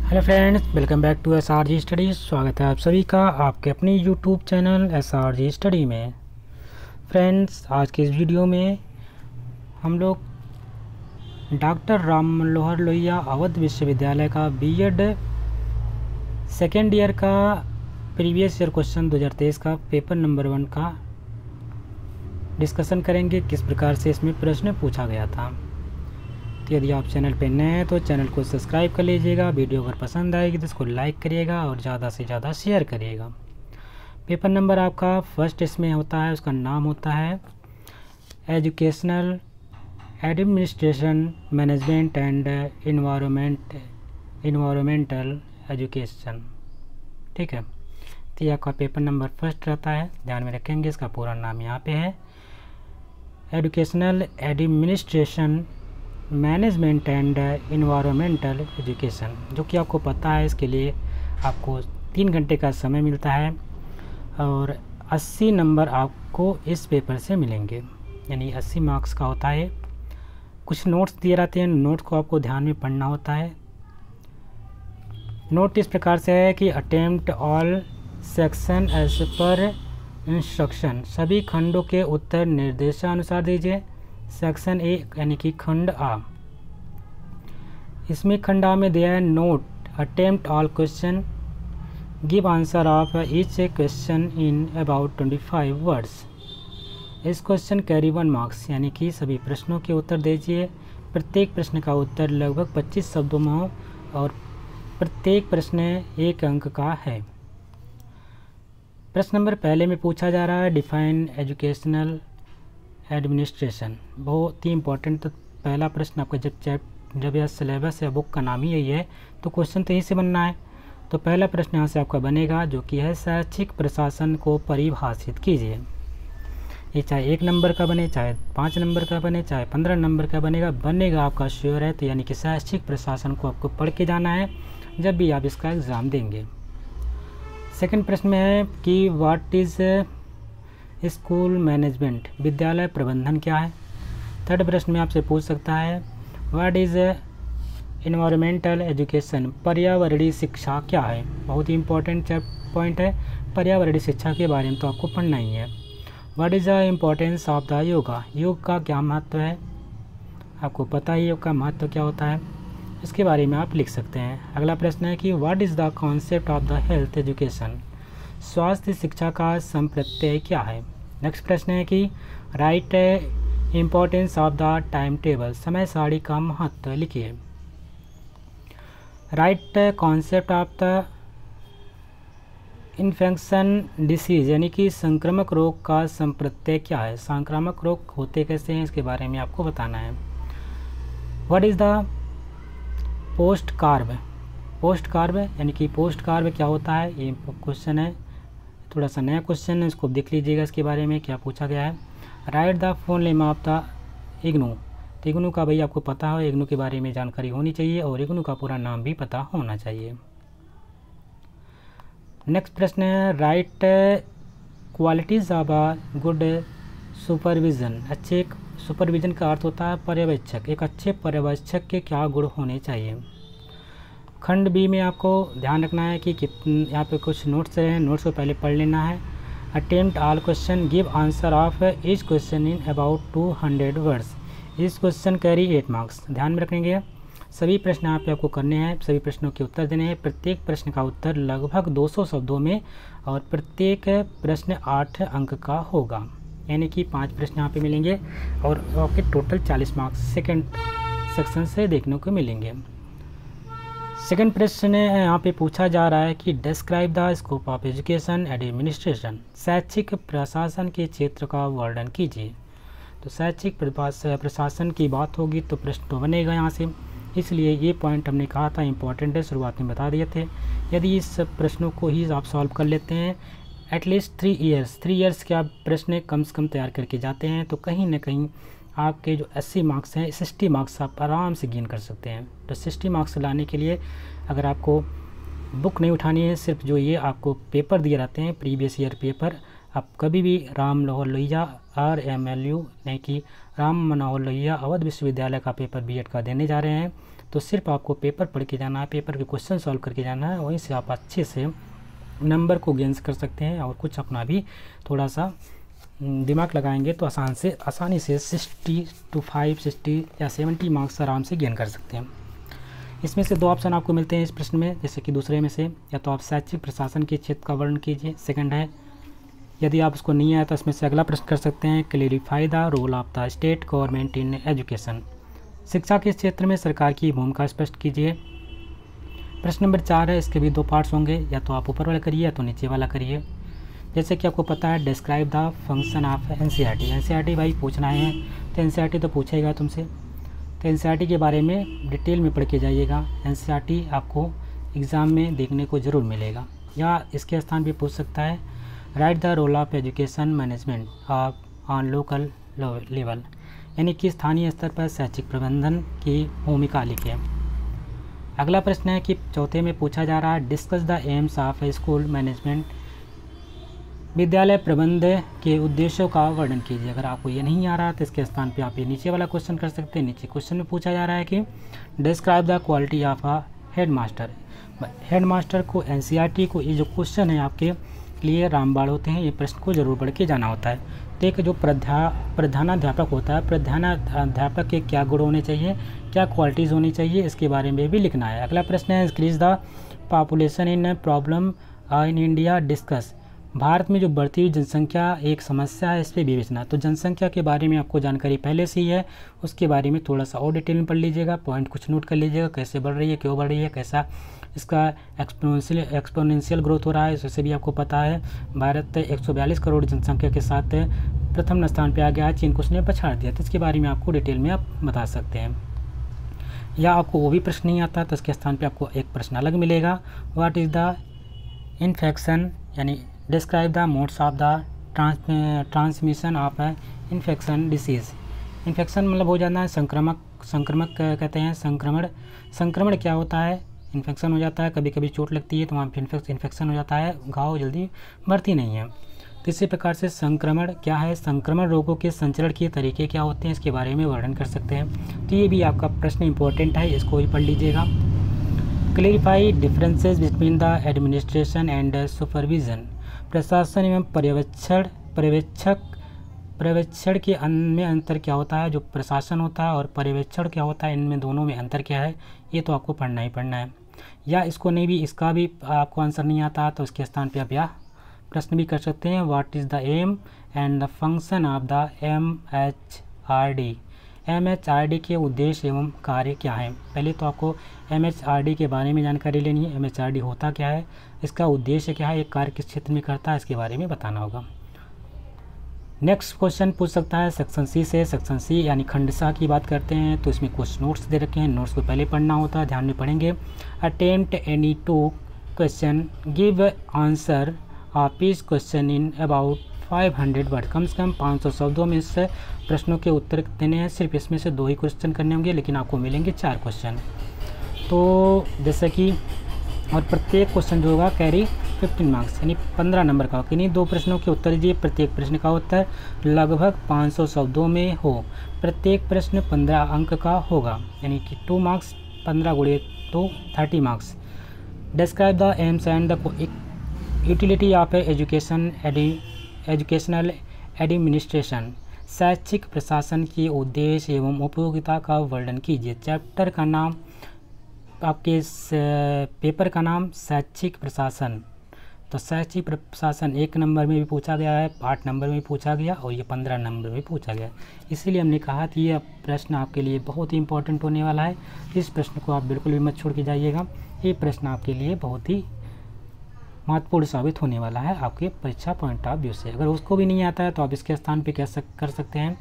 Hello friends, welcome back to SRG study. स्वागत है आप सभी का आपके अपनी यूट्यूब चैनल SRG स्टडी में। फ्रेंड्स, आज के इस वीडियो में हम लोग डॉक्टर राम मनोहर लोहिया अवध विश्वविद्यालय का बीएड सेकेंड ईयर का प्रीवियस ईयर क्वेश्चन 2023 का पेपर नंबर 1 का डिस्कशन करेंगे, किस प्रकार से इसमें प्रश्न पूछा गया था। तो यदि आप चैनल पर नए हैं तो चैनल को सब्सक्राइब कर लीजिएगा। वीडियो अगर पसंद आएगी तो इसको लाइक करिएगा और ज़्यादा से ज़्यादा शेयर करिएगा। पेपर नंबर आपका फर्स्ट इसमें होता है, उसका नाम होता है educational administration management and environmental education. ठीक है, तो ये आपका पेपर नंबर फर्स्ट रहता है, ध्यान में रखेंगे। इसका पूरा नाम यहाँ पे है educational administration management and environmental education, जो कि आपको पता है। इसके लिए आपको 3 घंटे का समय मिलता है और 80 नंबर आपको इस पेपर से मिलेंगे, यानी 80 मार्क्स का होता है। कुछ नोट्स दिए रहते हैं, नोट्स को आपको ध्यान में पढ़ना होता है। नोट इस प्रकार से है कि attempt all section as per instruction, सभी खंडों के उत्तर निर्देशानुसार दीजिए। सेक्शन ए यानी कि खंड आ, इसमें खंड आ में दिया है note attempt all question, give answer of each question in about 25 words. इस क्वेश्चन कैरी 1 मार्क्स, यानी कि सभी प्रश्नों के उत्तर दीजिए। प्रत्येक प्रश्न का उत्तर लगभग 25 शब्दों में हो और प्रत्येक प्रश्न 1 अंक का है। प्रश्न नंबर पहले में पूछा जा रहा है डिफाइन एजुकेशनल एडमिनिस्ट्रेशन, बहुत ही इंपॉर्टेंट। तो पहला प्रश्न आपका जब यह सिलेबस या बुक का नाम ही यही है तो क्वेश्चन तो यहीं से बनना है। तो पहला प्रश्न यहाँ से आपका बनेगा, जो कि है शैक्षिक प्रशासन को परिभाषित कीजिए। ये चाहे 1 नंबर का बने, चाहे 5 नंबर का बने, चाहे 15 नंबर का बनेगा आपका श्योर है। तो यानी कि शैक्षिक प्रशासन को आपको पढ़ के जाना है जब भी आप इसका एग्ज़ाम देंगे। सेकंड प्रश्न में है कि व्हाट इज़ स्कूल मैनेजमेंट, विद्यालय प्रबंधन क्या है। थर्ड प्रश्न में आपसे पूछ सकता है व्हाट इज़ इन्वायरमेंटल एजुकेशन, पर्यावरणीय शिक्षा क्या है। बहुत ही इंपॉर्टेंट पॉइंट है, पर्यावरणीय शिक्षा के बारे में तो आपको पढ़ना ही है। What is the importance of the yoga, योग का क्या महत्व है, आपको पता ही योग का महत्व क्या होता है, इसके बारे में आप लिख सकते हैं। अगला प्रश्न है कि what is the concept of the health education, स्वास्थ्य शिक्षा का संप्रत्यय क्या है। नेक्स्ट प्रश्न है कि right importance of the time table, समय सारणी का महत्व लिखिए। Right concept of the infection disease, यानी कि संक्रामक रोग का संप्रत्यय क्या है, संक्रामक रोग होते कैसे हैं, इसके बारे में आपको बताना है। What is the post carb, post carb यानी कि पोस्ट कार्ब क्या होता है, ये क्वेश्चन है, थोड़ा सा नया क्वेश्चन है, इसको देख लीजिएगा इसके बारे में क्या पूछा गया है। Write the full name of the IGNOU, तो इग्नू का भाई आपको पता हो, इग्नू के बारे में जानकारी होनी चाहिए और इग्नू का पूरा नाम भी पता होना चाहिए। नेक्स्ट प्रश्न है right qualities of a good supervision, अच्छे सुपरविज़न का अर्थ होता है पर्यवेक्षक, एक अच्छे पर्यवेक्षक के क्या गुण होने चाहिए। खंड बी में आपको ध्यान रखना है कि यहाँ पे कुछ नोट्स हैं, नोट्स को पहले पढ़ लेना है। Attempt all question, give answer of each question in about 200 words. इस क्वेश्चन कैरी 8 मार्क्स, ध्यान में रखेंगे। सभी प्रश्न यहाँ पे आपको करने हैं, सभी प्रश्नों के उत्तर देने हैं। प्रत्येक प्रश्न का उत्तर लगभग 200 शब्दों में और प्रत्येक प्रश्न 8 अंक का होगा, यानी कि 5 प्रश्न यहाँ पे मिलेंगे और आपके टोटल 40 मार्क्स सेकेंड सेक्शन से देखने को मिलेंगे। सेकंड प्रश्न यहाँ पे पूछा जा रहा है कि describe the scope of education administration, शैक्षिक प्रशासन के क्षेत्र का वर्णन कीजिए। तो शैक्षिक प्रशासन की बात होगी तो प्रश्न तो बनेगा यहाँ से, इसलिए ये पॉइंट हमने कहा था इंपॉर्टेंट है, शुरुआत में बता दिए थे। यदि इस प्रश्नों को ही आप सॉल्व कर लेते हैं एटलीस्ट 3 ईयर्स के आप प्रश्न कम से कम तैयार करके जाते हैं तो कहीं ना कहीं आपके जो 80 मार्क्स हैं 60 मार्क्स आप आराम से गेन कर सकते हैं। तो 60 मार्क्स लाने के लिए अगर आपको बुक नहीं उठानी है, सिर्फ जो ये आपको पेपर दिए रहते हैं प्रीवियस ईयर पेपर, आप कभी भी राम मनोहर लोहिया RMLU नहीं कि राम मनोहर लोहिया अवध विश्वविद्यालय का पेपर बीएड का देने जा रहे हैं तो सिर्फ आपको पेपर पढ़ के जाना है, पेपर के क्वेश्चन सॉल्व करके जाना है, वहीं से आप अच्छे से नंबर को गेन कर सकते हैं। और कुछ अपना भी थोड़ा सा दिमाग लगाएंगे तो आसानी से 60 या 70 मार्क्स आराम से गेन कर सकते हैं। इसमें से 2 ऑप्शन आपको मिलते हैं इस प्रश्न में, जैसे कि दूसरे में से या तो आप शैक्षिक प्रशासन के क्षेत्र का वर्णन कीजिए, सेकंड है। यदि आप उसको नहीं आया तो इसमें से अगला प्रश्न कर सकते हैं, clarify the role of the state government in education. शिक्षा के क्षेत्र में सरकार की भूमिका स्पष्ट कीजिए। प्रश्न नंबर 4 है, इसके भी 2 पार्ट्स होंगे, या तो आप ऊपर वाला करिए या तो नीचे वाला करिए। जैसे कि आपको पता है, describe the function of NCERT भाई पूछना है तो एनसीईआरटी तो पूछेगा तुमसे, तो एनसीईआरटी के बारे में डिटेल में पढ़ के जाइएगा। एनसीईआरटी आपको एग्ज़ाम में देखने को ज़रूर मिलेगा, या इसके स्थान पे पूछ सकता है, write the role of education management on local level, यानी कि स्थानीय स्तर पर शैक्षिक प्रबंधन की भूमिका लिखें। अगला प्रश्न है कि चौथे में पूछा जा रहा है, discuss the AIIMS of school management, विद्यालय प्रबंध के उद्देश्यों का वर्णन कीजिए। अगर आपको ये नहीं आ रहा तो इसके स्थान पे आप ये नीचे वाला क्वेश्चन कर सकते हैं। नीचे क्वेश्चन में पूछा जा रहा है कि describe the quality of a headmaster. Headmaster को एनसीईआरटी को ये जो क्वेश्चन है आपके लिए रामबाण होते हैं, ये प्रश्न को जरूर पढ़ के जाना होता है। तो एक जो प्रधानाध्यापक होता है, प्रधानाध्यापक के क्या गुण होने चाहिए, क्या क्वालिटीज़ होनी चाहिए, इसके बारे में भी लिखना है। अगला प्रश्न है, increase the population in problem in India discuss, Bharat में जो बढ़ती हुई जनसंख्या एक समस्या है, इस पर विवेचना। तो जनसंख्या के बारे में आपको जानकारी पहले से ही है, उसके बारे में थोड़ा सा और डिटेल में पढ़ लीजिएगा, पॉइंट कुछ नोट कर लीजिएगा, कैसे बढ़ रही है, क्यों बढ़ रही है, कैसा इसका एक्सपोनेंशियल ग्रोथ हो रहा है, इससे भी आपको पता है। भारत 142 करोड़ जनसंख्या के साथ प्रथम स्थान पर आ गया है, चीन को उसने पछाड़ दिया। तो इसके बारे में आपको डिटेल में आप बता सकते हैं। या आपको वो भी प्रश्न नहीं आता तो इसके स्थान पर आपको एक प्रश्न अलग मिलेगा, व्हाट इज़ द इन्फेक्शन, यानी describe the modes of the transmission of infection disease. Infection मतलब हो जाना है संक्रमक कहते हैं, संक्रमण क्या होता है, इन्फेक्शन हो जाता है, कभी कभी चोट लगती है तो वहाँ पर इन्फेक्शन हो जाता है, घाव जल्दी बढ़ती नहीं है। तो इसी प्रकार से संक्रमण क्या है, संक्रमण रोगों के संचरण के तरीके क्या होते हैं, इसके बारे में वर्णन कर सकते हैं। तो ये भी आपका प्रश्न इंपॉर्टेंट है, इसको भी पढ़ लीजिएगा। Clarify differences between the administration and supervision, प्रशासन एवं पर्यवेक्षण के में अंतर क्या होता है, जो प्रशासन होता है और पर्यवेक्षण क्या होता है, इनमें दोनों में अंतर क्या है, ये तो आपको पढ़ना ही पढ़ना है। या इसको नहीं भी, इसका भी आपको आंसर नहीं आता तो इसके स्थान पे आप यह प्रश्न भी कर सकते हैं, what is the aim and the function of the MHRD, MHRD के उद्देश्य एवं कार्य क्या है। पहले तो आपको MHRD के बारे में जानकारी लेनी है, MHRD होता क्या है, इसका उद्देश्य क्या है, एक कार्य किस क्षेत्र में करता है, इसके बारे में बताना होगा। नेक्स्ट क्वेश्चन पूछ सकता है सेक्शन सी से, सेक्शन सी यानी खंड सा की बात करते हैं तो इसमें कुछ नोट्स दे रखे हैं, नोट्स को पहले पढ़ना होता है, ध्यान में पढ़ेंगे। Attempt any 2 question, give answer of each question in about 500 word, कम से कम 500 शब्दों में इस प्रश्नों के उत्तर देने हैं। सिर्फ इसमें से 2 ही क्वेश्चन करने होंगे, लेकिन आपको मिलेंगे 4 क्वेश्चन। तो जैसे कि और प्रत्येक क्वेश्चन जो होगा कैरी 15 मार्क्स, यानी 15 नंबर का होगा। इन्हीं 2 प्रश्नों के उत्तर दीजिए, प्रत्येक प्रश्न का उत्तर लगभग 500 शब्दों में हो। प्रत्येक प्रश्न 15 अंक का होगा, यानी कि 2 मार्क्स 15 गुणे 2 30 marks. Describe the AIIMS and the utility of educational administration, शैक्षिक प्रशासन के उद्देश्य एवं उपयोगिता का वर्णन कीजिए। चैप्टर का नाम, आपके इस पेपर का नाम शैक्षिक प्रशासन। तो शैक्षिक प्रशासन 1 नंबर में भी पूछा गया है, 8 नंबर में भी पूछा गया और ये 15 नंबर में पूछा गया। इसीलिए हमने कहा कि ये प्रश्न आपके लिए बहुत ही इंपॉर्टेंट होने वाला है। इस प्रश्न को आप बिल्कुल भी मत छोड़ के जाइएगा, ये प्रश्न आपके लिए बहुत ही महत्वपूर्ण साबित होने वाला है आपके परीक्षा पॉइंट ऑफ व्यू से। अगर उसको भी नहीं आता है तो आप इसके स्थान पे कैसे कर सकते हैं,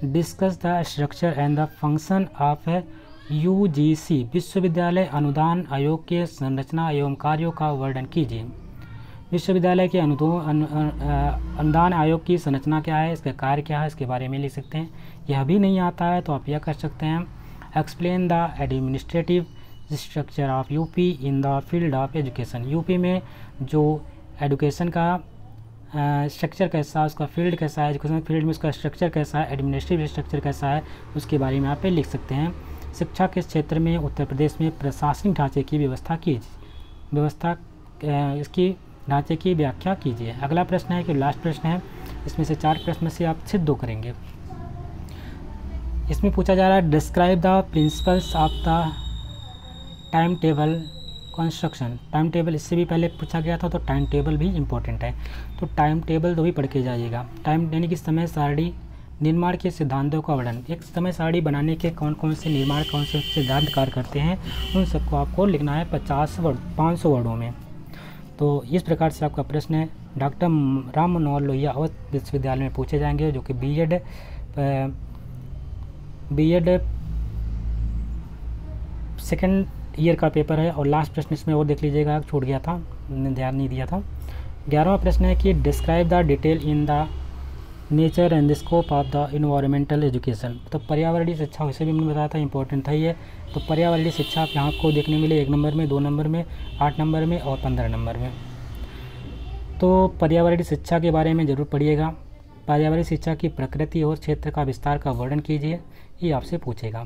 discuss the structure and the function of UGC, विश्वविद्यालय अनुदान आयोग के संरचना एवं कार्यों का वर्णन कीजिए। विश्वविद्यालय के अनुदान आयोग की संरचना क्या है, इसका कार्य क्या है, इसके बारे में लिख सकते हैं। यह भी नहीं आता है तो आप यह कर सकते हैं, explain the administrative structure of UP in the field of education. UP में जो एजुकेशन का स्ट्रक्चर कैसा है, उसका फील्ड कैसा है, एजुकेशन फील्ड में उसका स्ट्रक्चर कैसा है, एडमिनिस्ट्रेटिव स्ट्रक्चर कैसा है, उसके बारे में आप लिख सकते हैं। शिक्षा के क्षेत्र में उत्तर प्रदेश में प्रशासनिक ढांचे की इसकी ढांचे की व्याख्या कीजिए। अगला प्रश्न है कि लास्ट प्रश्न है, इसमें से 4 प्रश्न से आप सिर्फ 2 करेंगे। इसमें पूछा जा रहा है describe the principles of the time table construction. Time table इससे भी पहले पूछा गया था, तो टाइम टेबल भी इम्पोर्टेंट है, तो टाइम टेबल तो भी पढ़ के जाइएगा। टाइम यानी कि समय सारणी निर्माण के सिद्धांतों का वर्णन। एक समय सारणी बनाने के कौन कौन से निर्माण, कौन से सिद्धांत कार्य करते हैं, उन सबको आपको लिखना है 500 वर्डों में। तो इस प्रकार से आपका प्रश्न है डॉक्टर राम मनोहर लोहिया अवध विश्वविद्यालय में पूछे जाएंगे, जो कि बीएड सेकेंड ईयर का पेपर है। और लास्ट प्रश्न इसमें और देख लीजिएगा, छूट गया था, ध्यान नहीं दिया था। 11वां प्रश्न है कि describe the detail in the nature and the scope of the environmental education. तो पर्यावरणीय शिक्षा, वैसे भी मैंने बताया था इंपॉर्टेंट था ये। तो पर्यावरणीय शिक्षा यहाँ आपको देखने मिले 1 नंबर में, 2 नंबर में, 8 नंबर में और 15 नंबर में। तो पर्यावरणीय शिक्षा के बारे में ज़रूर पढ़िएगा। पर्यावरणीय शिक्षा की प्रकृति और क्षेत्र का विस्तार का वर्णन कीजिए, ये आपसे पूछेगा।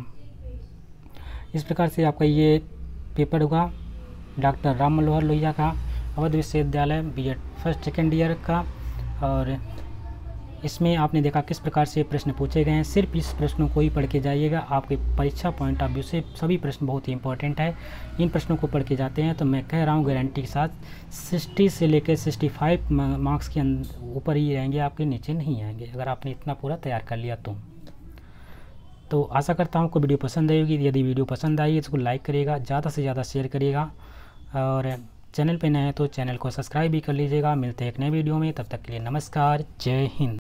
इस प्रकार से आपका ये पेपर होगा डॉक्टर राम मनोहर लोहिया का अवध विश्वविद्यालय बीएड फर्स्ट सेकेंड ईयर का। और इसमें आपने देखा किस प्रकार से प्रश्न पूछे गए हैं। सिर्फ इस प्रश्नों को ही पढ़ के जाइएगा, आपके परीक्षा पॉइंट ऑफ व्यू से सभी प्रश्न बहुत ही इंपॉर्टेंट है। इन प्रश्नों को पढ़ के जाते हैं तो मैं कह रहा हूँ गारंटी के साथ 60 से लेकर 65 मार्क्स के ऊपर ही रहेंगे, आपके नीचे नहीं आएंगे, अगर आपने इतना पूरा तैयार कर लिया तो आशा करता हूँ आपको वीडियो पसंद आएगी। यदि वीडियो पसंद आई तो इसको लाइक करिएगा, ज़्यादा से ज़्यादा शेयर करिएगा, और चैनल पे नए हैं तो चैनल को सब्सक्राइब भी कर लीजिएगा। मिलते हैं एक नए वीडियो में, तब तक के लिए नमस्कार, जय हिंद।